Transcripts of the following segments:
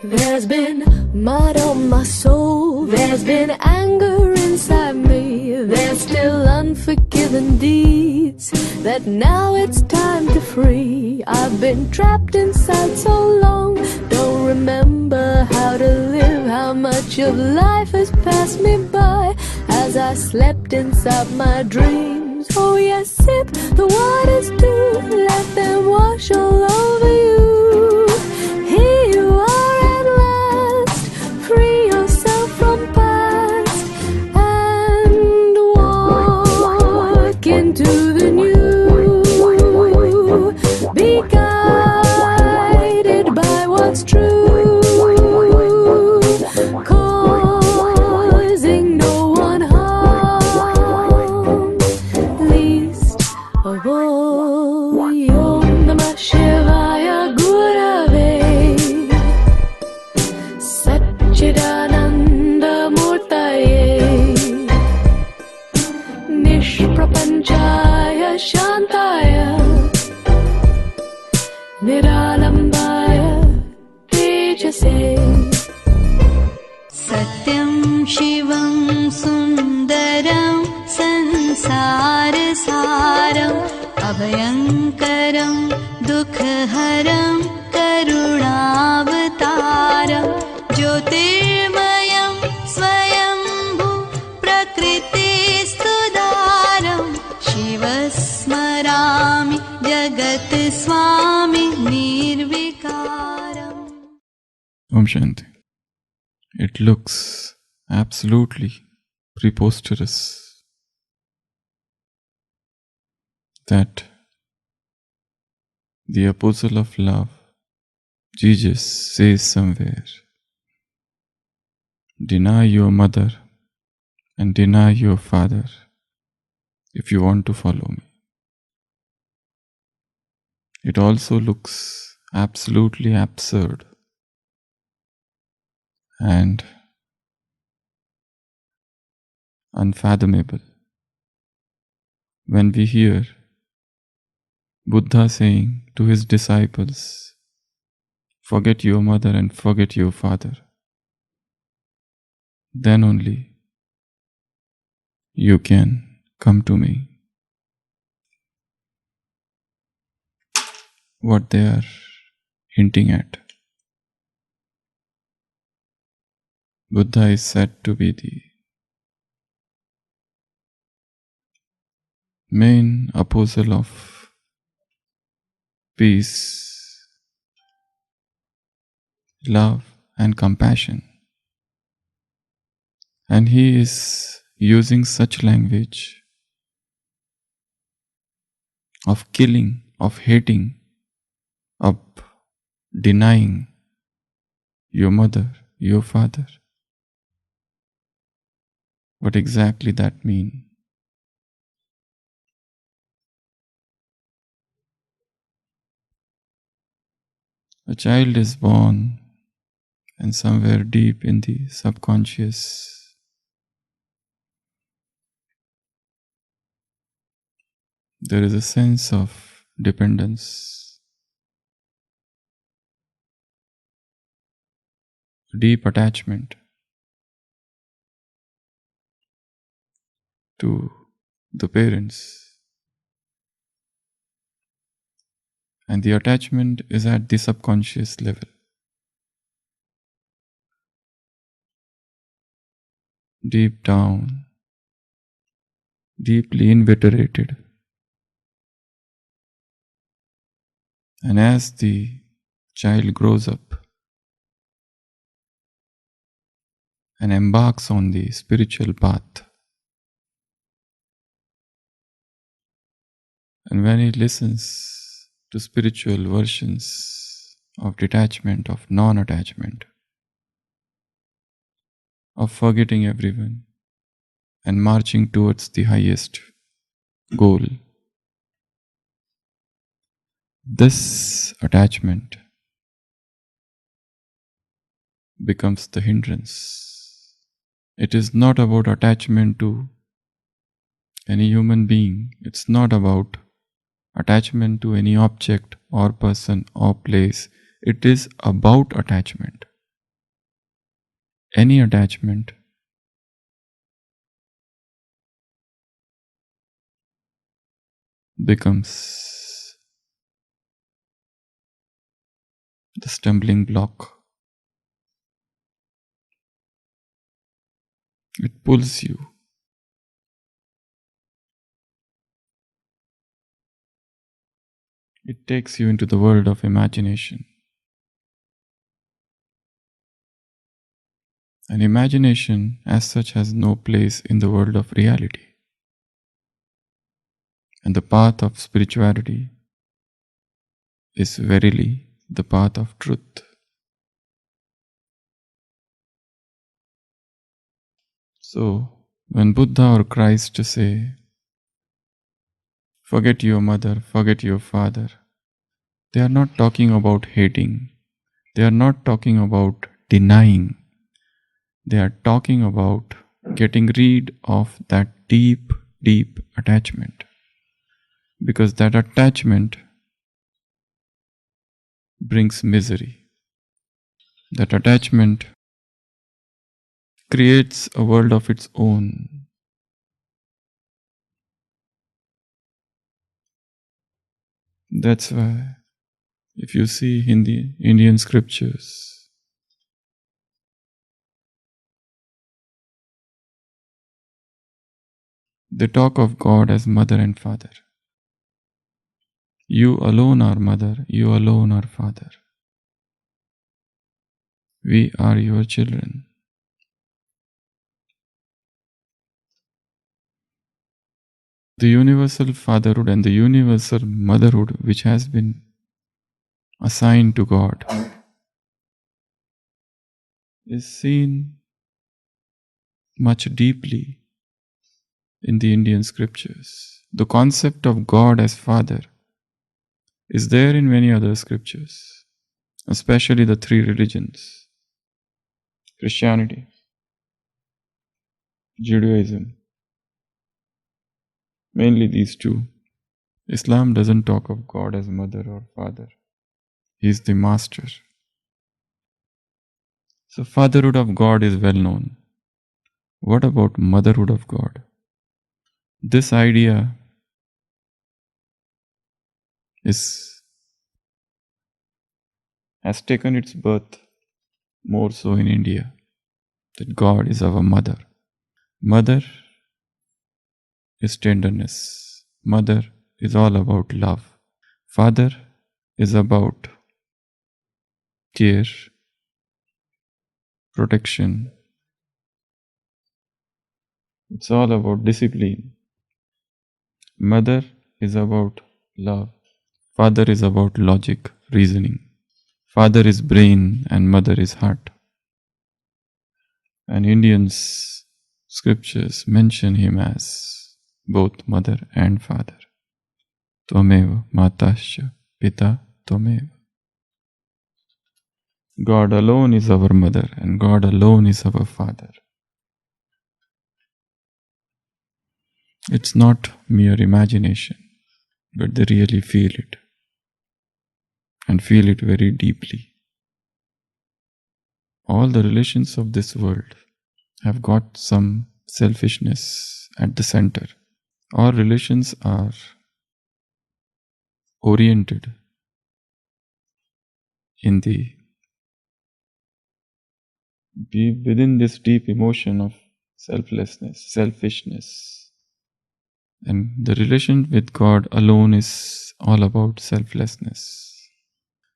There's been mud on my soul, there's been anger inside me, there's still unforgiven deeds that now it's time to free. I've been trapped inside so long, don't remember how to live, how much of life has passed me by as I slept inside my dreams. Oh yes, sip the waters too, let them wash all over you. Here you are at last, free yourself from past and walk into the new. Be guided by what's true, causing no one harm, least of all. Om Namah Shivaya Gurave Sat-Chit-Anand Murtaye Nishprapanchaya Shantaya Niralambaya Tejase. Satyam Shivam Sundaram Sansarasaram Abhayankaram Dukhaharam Karunavataram Jyotirmayam Swayambhu Prakritistudaram Shivasmarami Jagat Swami Nirvikaram. Om Shanti. It looks absolutely preposterous that the apostle of love, Jesus, says somewhere, deny your mother and deny your father if you want to follow me. It also looks absolutely absurd and unfathomable when we hear Buddha saying to his disciples, forget your mother and forget your father. Then only you can come to me. What they are hinting at. Buddha is said to be the main apostle of peace, love and compassion. And he is using such language of killing, of hating, of denying your mother, your father. What exactly that mean? A child is born and somewhere deep in the subconscious there is a sense of dependence, deep attachment to the parents. And the attachment is at the subconscious level. Deep down, deeply invigorated. And as the child grows up and embarks on the spiritual path, and when he listens to spiritual versions of detachment, of non-attachment, of forgetting everyone and marching towards the highest goal, this attachment becomes the hindrance. It is not about attachment to any human being. It's not about attachment to any object or person or place. It is about attachment. any attachment becomes the stumbling block. It pulls you. It takes you into the world of imagination. And imagination, as such, has no place in the world of reality. And the path of spirituality is verily the path of truth. So, when Buddha or Christ say, forget your mother, forget your father, they are not talking about hating. They are not talking about denying. They are talking about getting rid of that deep, deep attachment. Because that attachment brings misery. That attachment creates a world of its own. That's why, if you see Indian scriptures, they talk of God as mother and father. You alone are mother, you alone are father. We are your children. The universal fatherhood and the universal motherhood which has been assigned to God is seen much deeply in the Indian scriptures. The concept of God as father is there in many other scriptures, especially the three religions: Christianity, Judaism, mainly these two. Islam doesn't talk of God as mother or father. He is the master. So fatherhood of God is well known. What about motherhood of God? This idea has taken its birth more so in India, that God is our mother. Mother is tenderness. Mother is all about love. Father is about care, protection. It's all about discipline. Mother is about love. Father is about logic, reasoning. Father is brain and mother is heart. And Indians' scriptures mention him as both mother and father. Tvameva matascha pita tvameva. God alone is our mother and God alone is our father. It's not mere imagination, but they really feel it, and feel it very deeply. All the relations of this world have got some selfishness at the center. All relations are oriented in within this deep emotion of selflessness, selfishness. And the relation with God alone is all about selflessness.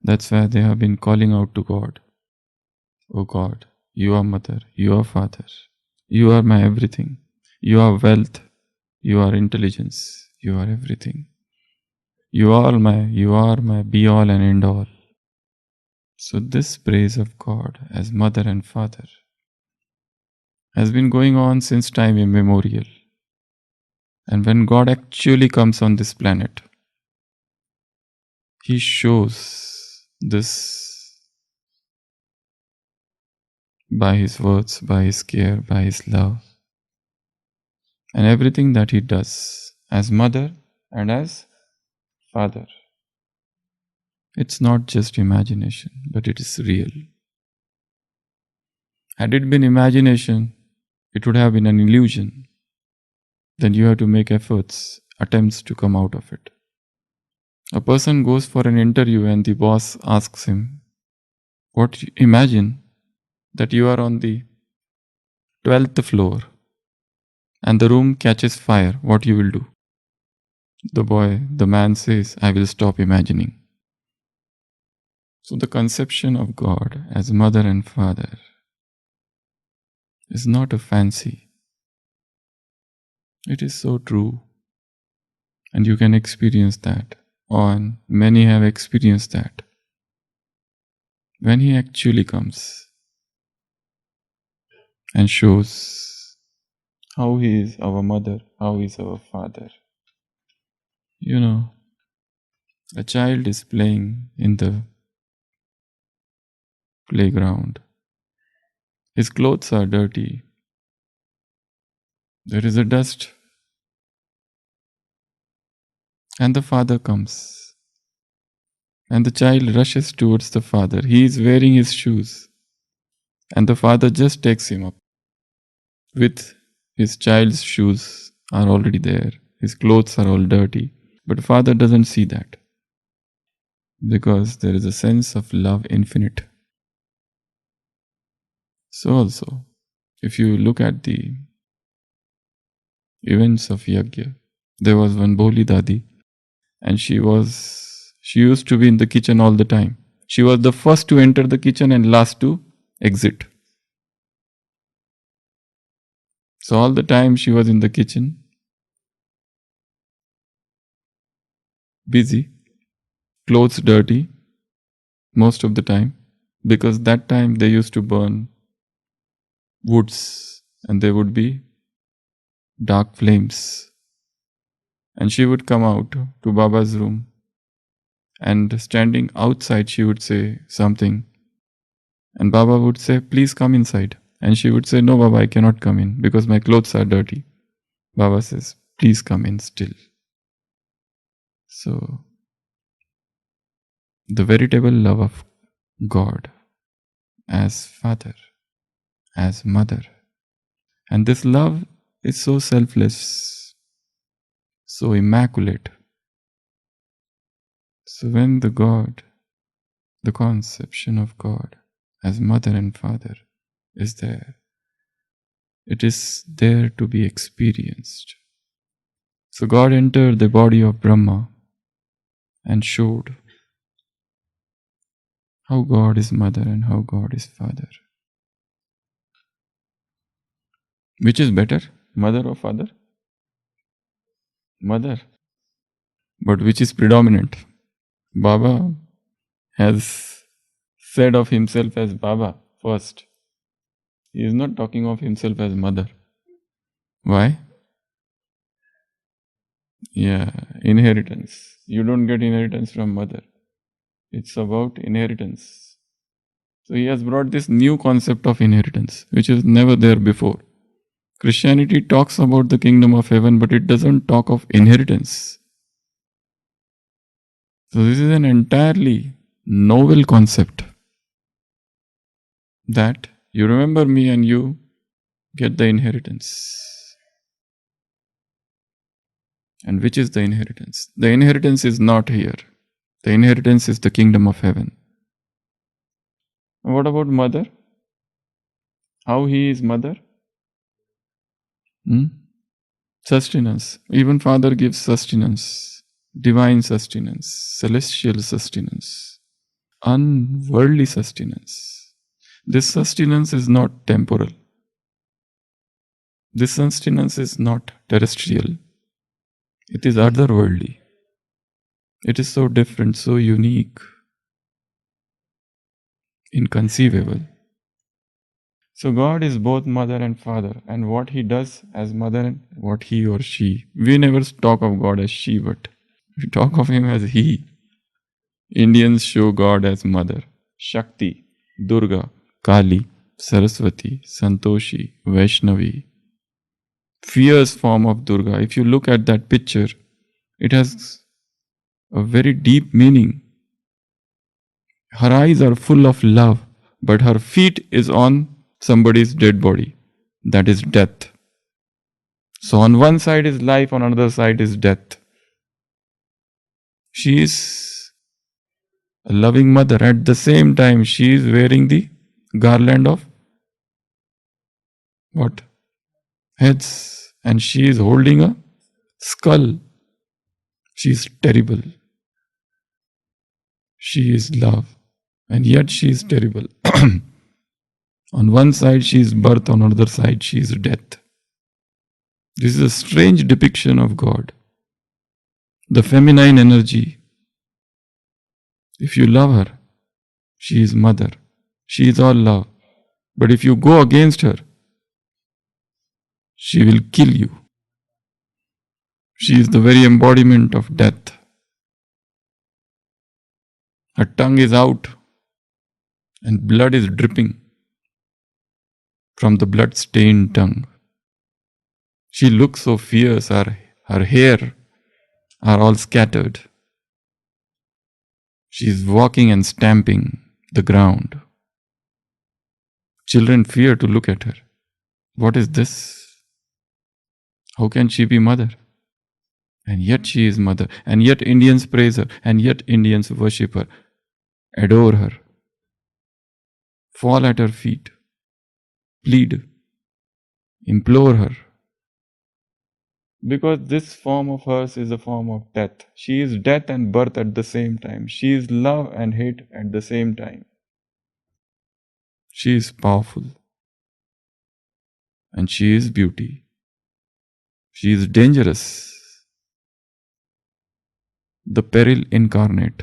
That's why they have been calling out to God. Oh God, you are mother, you are father, you are my everything. You are wealth, you are intelligence, you are everything. You are my be all and end all. So this praise of God as mother and father has been going on since time immemorial. And when God actually comes on this planet, He shows this by His words, by His care, by His love, and everything that He does as mother and as father. It's not just imagination, but it is real. Had it been imagination, it would have been an illusion. Then you have to make efforts, attempts to come out of it. A person goes for an interview and the boss asks him, imagine that you are on the 12th floor and the room catches fire, what you will do? The man says, I will stop imagining. So the conception of God as mother and father is not a fancy. It is so true. And you can experience that. And many have experienced that. When He actually comes and shows how He is our mother, how He is our father. You know, a child is playing in the playground. His clothes are dirty. There is a dust. And the father comes. And the child rushes towards the father. He is wearing his shoes. And the father just takes him up. With his child's shoes are already there. His clothes are all dirty. But father doesn't see that. Because there is a sense of love infinite. So also, if you look at the events of Yajna, there was one Boli Dadi, and she used to be in the kitchen all the time. She was the first to enter the kitchen and last to exit. So all the time she was in the kitchen, busy, clothes dirty, most of the time, because that time they used to burn woods and there would be dark flames. And she would come out to Baba's room and standing outside she would say something. And Baba would say, please come inside. And she would say, no Baba, I cannot come in because my clothes are dirty. Baba says, please come in still. So, the veritable love of God as Father, as Mother. And this love is so selfless, so immaculate. So when the conception of God as Mother and Father is there, it is there to be experienced. So God entered the body of Brahma and showed how God is Mother and how God is Father. Which is better, Mother or Father? Mother. But which is predominant? Baba has said of himself as Baba first. He is not talking of himself as Mother. Why? Yeah, inheritance. You don't get inheritance from mother. It's about inheritance. So he has brought this new concept of inheritance, which is never there before. Christianity talks about the kingdom of heaven, but it doesn't talk of inheritance. So this is an entirely novel concept. That you remember me and you get the inheritance. And which is the inheritance? The inheritance is not here. The inheritance is the kingdom of heaven. What about mother? How he is mother? Sustenance. Even father gives sustenance. Divine sustenance. Celestial sustenance. Unworldly sustenance. This sustenance is not temporal. This sustenance is not terrestrial. It is otherworldly. It is so different, so unique, inconceivable. So God is both mother and father, and what he does as mother and what he or she. We never talk of God as she, but we talk of him as he. Indians show God as mother. Shakti, Durga, Kali, Saraswati, Santoshi, Vaishnavi. Fierce form of Durga. If you look at that picture, it has a very deep meaning. Her eyes are full of love, but her feet is on somebody's dead body. That is death. So on one side is life, on another side is death. She is a loving mother. At the same time, she is wearing the garland of what? Heads. And she is holding a skull. She is terrible. She is love. And yet she is terrible. On one side she is birth, on another side she is death. This is a strange depiction of God. The feminine energy. If you love her, she is mother. She is all love. But if you go against her, she will kill you. She is the very embodiment of death. Her tongue is out and blood is dripping from the blood-stained tongue. She looks so fierce, her hair are all scattered. She is walking and stamping the ground. Children fear to look at her. What is this? How can she be mother? And yet she is mother. And yet Indians praise her. And yet Indians worship her, adore her, fall at her feet, plead, implore her. Because this form of hers is a form of death. She is death and birth at the same time. She is love and hate at the same time. She is powerful. And she is beauty. She is dangerous. The peril incarnate.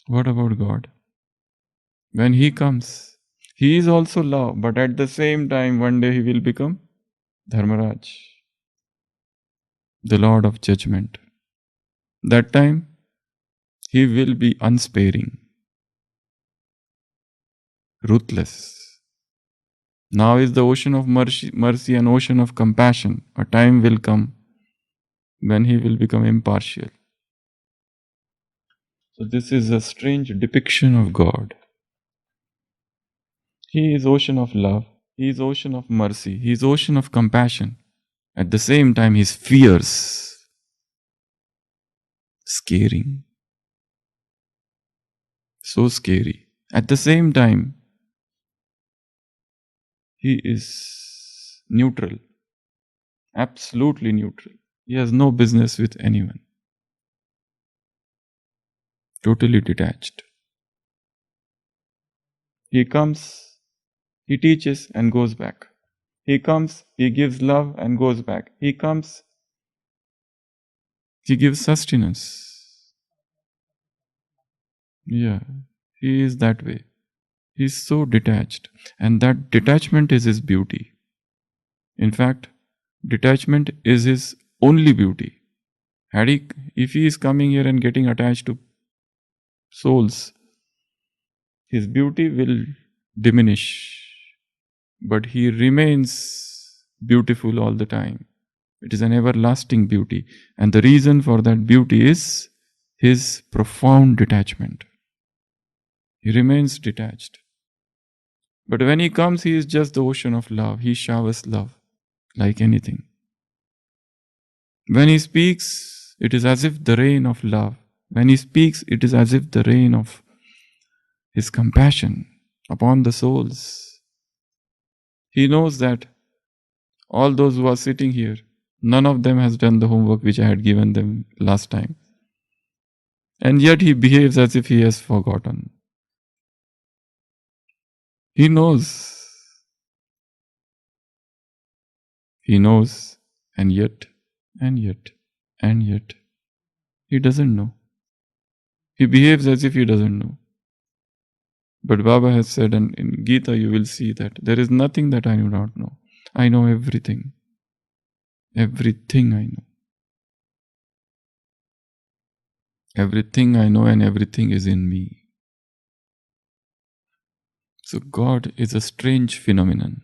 What about God? When He comes, He is also love, but at the same time, one day He will become Dharmaraj, the Lord of Judgment. That time, He will be unsparing, ruthless. Now is the ocean of mercy and ocean of compassion. A time will come when He will become impartial. So this is a strange depiction of God. He is ocean of love. He is ocean of mercy. He is ocean of compassion. At the same time, He is fierce, scaring. So scary. At the same time, He is neutral. Absolutely neutral. He has no business with anyone. Totally detached. He comes, He teaches and goes back. He comes, He gives love and goes back. He comes, He gives sustenance. Yeah, He is that way. He is so detached. And that detachment is His beauty. In fact, detachment is His only beauty. If He is coming here and getting attached to souls, His beauty will diminish. But He remains beautiful all the time. It is an everlasting beauty. And the reason for that beauty is His profound detachment. He remains detached. But when He comes, He is just the ocean of love. He showers love like anything. When He speaks, it is as if the rain of love. When He speaks, it is as if the rain of His compassion upon the souls. He knows that all those who are sitting here, none of them has done the homework which I had given them last time. And yet He behaves as if He has forgotten. He knows. He knows, and yet, He doesn't know. He behaves as if He doesn't know. But Baba has said, and in Gita you will see that there is nothing that I do not know. I know everything. Everything I know. Everything I know and everything is in me. So God is a strange phenomenon.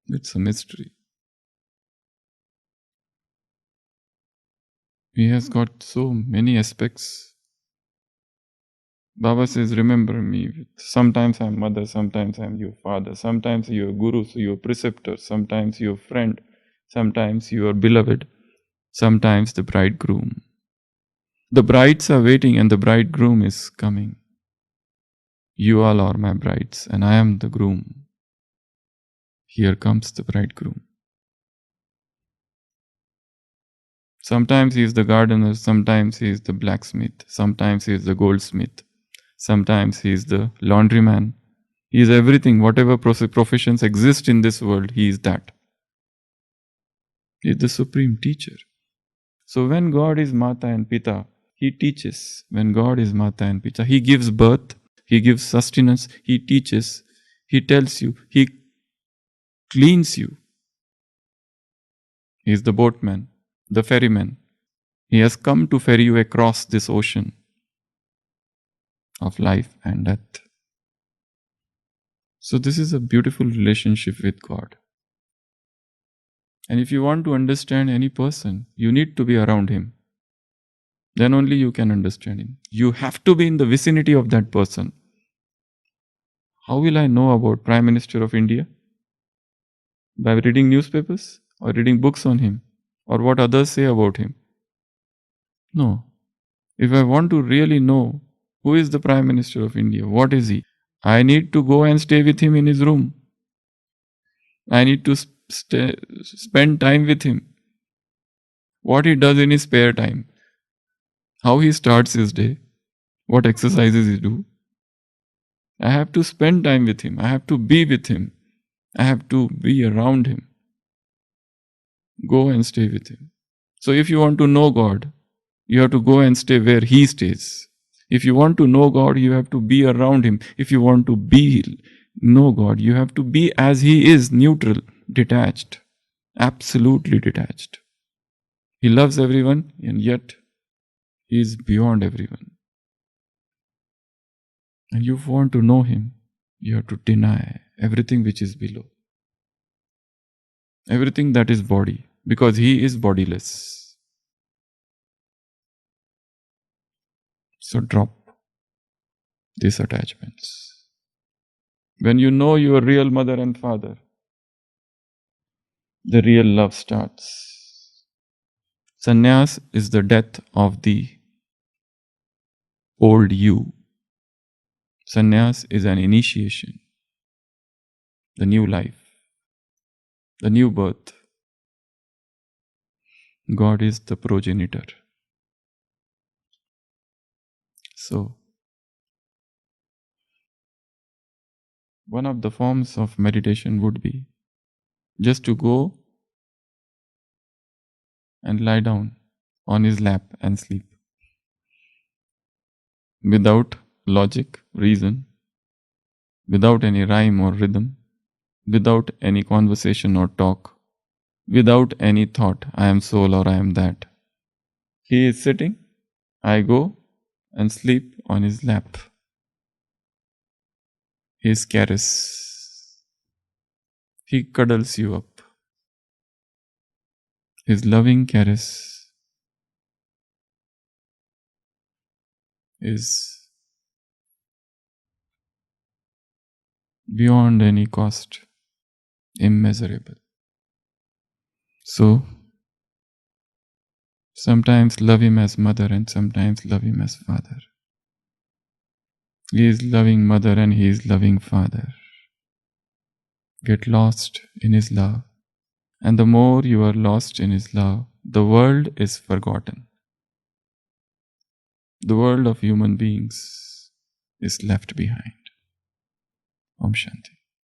It's a mystery. He has got so many aspects. Baba says, remember me. Sometimes I'm mother, sometimes I'm your father, sometimes you're guru, so you're preceptor, sometimes you're friend, sometimes you are beloved, sometimes the bridegroom. The brides are waiting and the bridegroom is coming. You all are my brides and I am the groom. Here comes the bridegroom. Sometimes he is the gardener, sometimes he is the blacksmith, sometimes he is the goldsmith, sometimes he is the laundryman. He is everything, whatever professions exist in this world, he is that. He is the supreme teacher. So when God is Mata and Pita, he teaches. When God is Mata and Pita, he gives birth, he gives sustenance, he teaches, he tells you, he cleans you. He is the boatman, the ferryman. He has come to ferry you across this ocean of life and death. So this is a beautiful relationship with God. And if you want to understand any person, you need to be around him. Then only you can understand him. You have to be in the vicinity of that person. How will I know about Prime Minister of India? By reading newspapers or reading books on him or what others say about him? No. If I want to really know who is the Prime Minister of India, what is he, I need to go and stay with him in his room. I need to spend time with him. What he does in his spare time. How he starts his day. What exercises he do. I have to spend time with him. I have to be with him. I have to be around him. Go and stay with him. So if you want to know God, you have to go and stay where he stays. If you want to know God, you have to be around him. If you want to know God, you have to be as he is, neutral, detached, absolutely detached. He loves everyone and yet he is beyond everyone. And you want to know him, you have to deny everything which is below. Everything that is body, because he is bodiless. So drop these attachments. When you know your real mother and father, the real love starts. Sannyas is the death of the old you. Sannyas is an initiation, the new life, the new birth. God is the progenitor. So, one of the forms of meditation would be just to go and lie down on his lap and sleep. Without logic, reason, without any rhyme or rhythm, without any conversation or talk, without any thought, I am soul or I am that. He is sitting, I go and sleep on his lap. His caress, he cuddles you up. His loving caress is beyond any cost, immeasurable. So, sometimes love him as mother and sometimes love him as father. He is loving mother and he is loving father. Get lost in his love. And the more you are lost in his love, the world is forgotten. The world of human beings is left behind. Om Shanti.